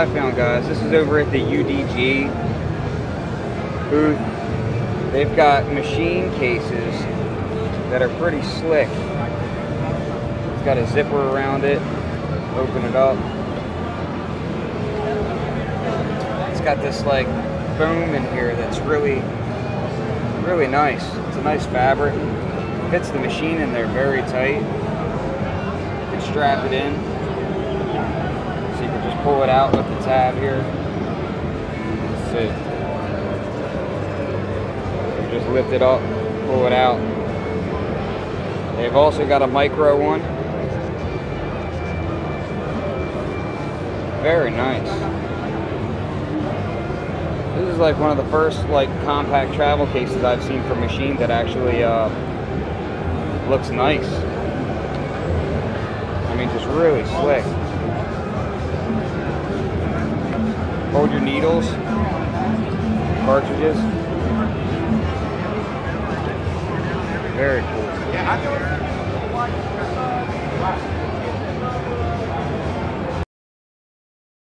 I found, guys. This is over at the UDG booth. They've got Maschine cases that are pretty slick. It's got a zipper around it. Open it up. It's got this like foam in here that's really nice. It's a nice fabric. Fits the machine in there very tight. You can strap it in. So you can just pull it out with the tab here. So you just lift it up, pull it out. They've also got a micro one. Very nice. This is like one of the first like compact travel cases I've seen from Maschine that actually looks nice. I mean, just really slick. Hold your needles, cartridges. Very cool.